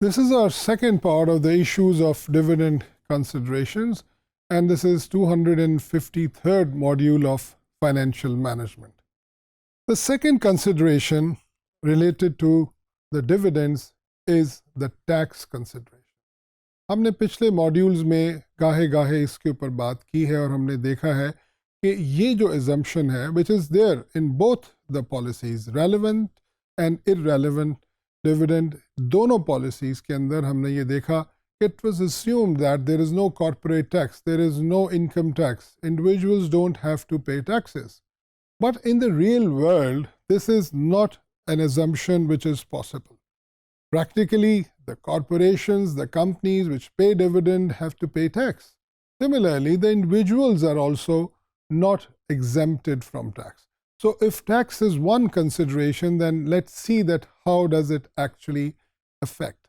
This is our second part of the issues of dividend considerations, and this is 253rd module of financial management. The second consideration related to the dividends is the tax consideration. हमने पिछले modules में गाहे गाहे इसके ऊपर बात की है और हमने देखा है कि ये जो assumption है which is there in both the policies, relevant and irrelevant dividend, दोनों policies के अंदर हमने ये देखा it was assumed that there is no corporate tax, there is no income tax, individuals don't have to pay taxes. But in the real world, this is not an assumption which is possible. Practically, the corporations, the companies which pay dividend have to pay tax. Similarly, the individuals are also not exempted from tax. So if tax is one consideration, then let's see that how does it actually affect.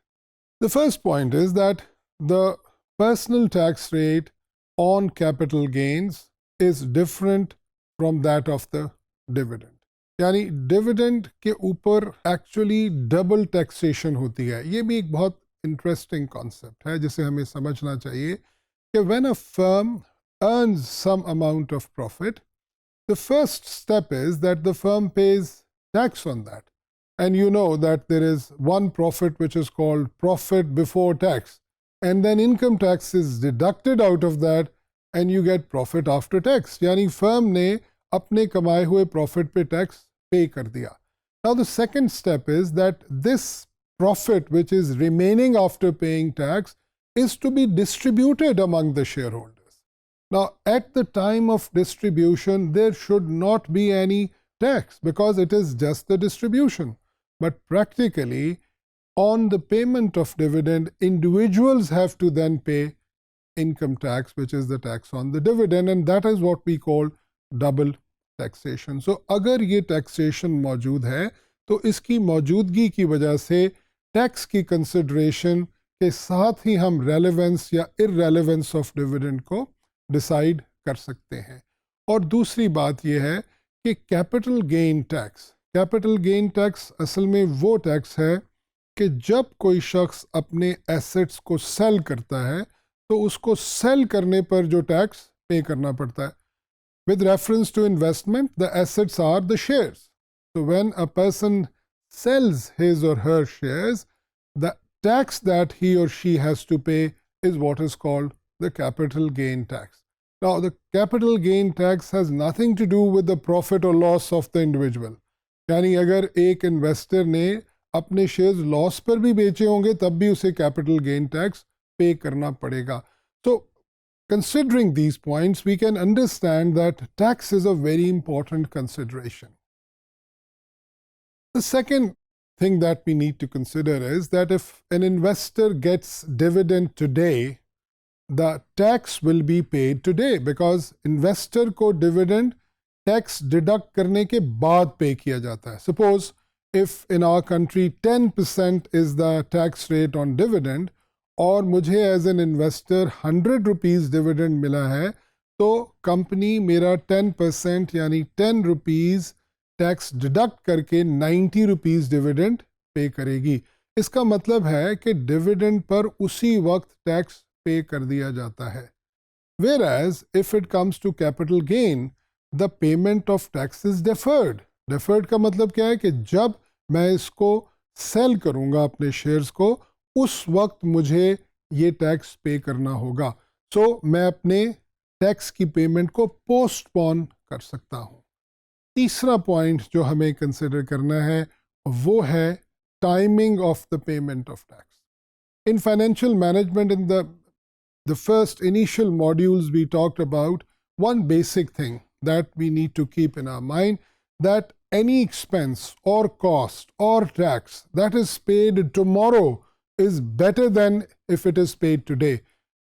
The first point is that the personal tax rate on capital gains is different from that of the dividend. यानी dividend के ऊपर actually double taxation होती है. ये भी एक बहुत interesting concept है जिसे हमें समझना चाहिए कि when a firm earns some amount of profit, the first step is that the firm pays tax on that. And you know that there is one profit which is called profit before tax. And then income tax is deducted out of that and you get profit after tax. यानी firm ने अपने कमाए हुए profit पे tax pay कर दिया. Now the second step is that this profit which is remaining after paying tax is to be distributed among the shareholders. Now, at the time of distribution, there should not be any tax because it is just the distribution. But practically, on the payment of dividend, individuals have to then pay income tax, which is the tax on the dividend, and that is what we call double taxation. So, अगर ये taxation मौजूद है, तो इसकी मौजूदगी की वजह से tax की consideration के साथ ही हम relevance या irrelevance of dividend को डिसाइड कर सकते हैं. और दूसरी बात यह है कि कैपिटल गेन टैक्स असल में वो टैक्स है कि जब कोई शख्स अपने एसेट्स को सेल करता है तो उसको सेल करने पर जो टैक्स पे करना पड़ता है. With reference to investment, the assets are the shares. So when a person sells his or her shares, the tax that he or she has to pay is what is called the capital gain tax. Now, the capital gain tax has nothing to do with the profit or loss of the individual. यानी अगर एक investor ने अपने shares loss पर भी बेचे होंगे तब भी उसे कैपिटल गेन टैक्स पे करना पड़ेगा. So, considering these points, we can understand that tax is a very important consideration. The second thing that we need to consider is that if an investor gets dividend today, the tax will be paid today because investor को dividend tax deduct करने के बाद pay किया जाता है. Suppose if in our country 10% is the tax rate on dividend और मुझे as an investor 100 rupees dividend मिला है तो company मेरा 10% यानी 10 rupees tax deduct करके 90 rupees dividend pay करेगी. इसका मतलब है कि dividend पर उसी वक्त tax पे कर दिया जाता है. Whereas if it comes to capital gain, the payment of tax is deferred. Deferred का मतलब क्या है कि जब मैं इसको सेल करूंगा अपने शेयर्स को उस वक्त मुझे ये टैक्स पे करना होगा. सो मैं अपने टैक्स की पेमेंट को पोस्टपोन कर सकता हूं. तीसरा पॉइंट जो हमें कंसिडर करना है वो है timing of the payment of tax. In financial management, in the first initial modules, we talked about one basic thing that we need to keep in our mind, that any expense or cost or tax that is paid tomorrow is better than if it is paid today.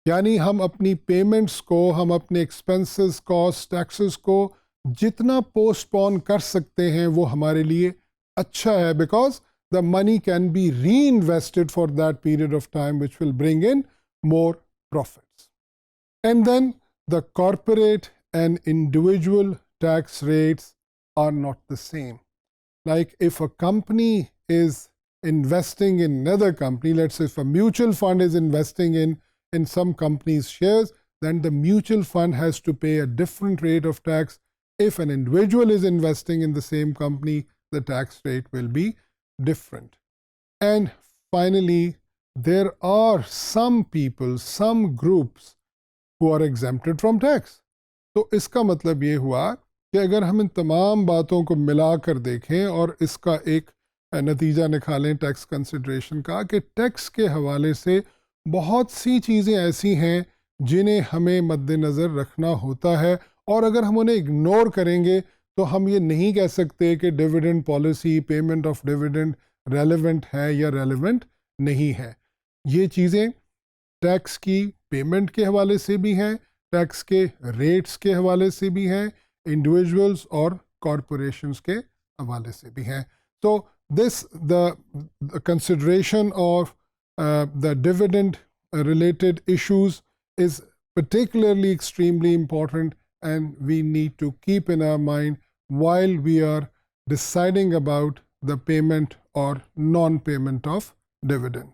यानी हम अपनी payments को, हम अपने expenses, costs, taxes को जितना postpone कर सकते हैं वो हमारे लिए अच्छा है because the money can be reinvested for that period of time which will bring in more profits. And then the corporate and individual tax rates are not the same. Like if a company is investing in another company, let's say if a mutual fund is investing in some company's shares, then the mutual fund has to pay a different rate of tax. If an individual is investing in the same company, the tax rate will be different. And finally, there are some people, some groups who are exempted from tax. तो इसका मतलब ये हुआ कि अगर हम इन तमाम बातों को मिलाकर देखें और इसका एक नतीजा निकालें टैक्स कंसिडरेशन का, कि टैक्स के हवाले से बहुत सी चीज़ें ऐसी हैं जिन्हें हमें मद्देनज़र रखना होता है, और अगर हम उन्हें इग्नोर करेंगे तो हम ये नहीं कह सकते कि dividend policy, payment of dividend relevant है या रेलेवेंट नहीं है. ये चीज़ें टैक्स की पेमेंट के हवाले से भी हैं, टैक्स के रेट्स के हवाले से भी हैं, इंडिविजुअल्स और कॉरपोरेशंस के हवाले से भी हैं. तो the consideration of the dividend related issues is particularly extremely important, and we need to keep in our mind while we are deciding about the payment or non-payment of dividend.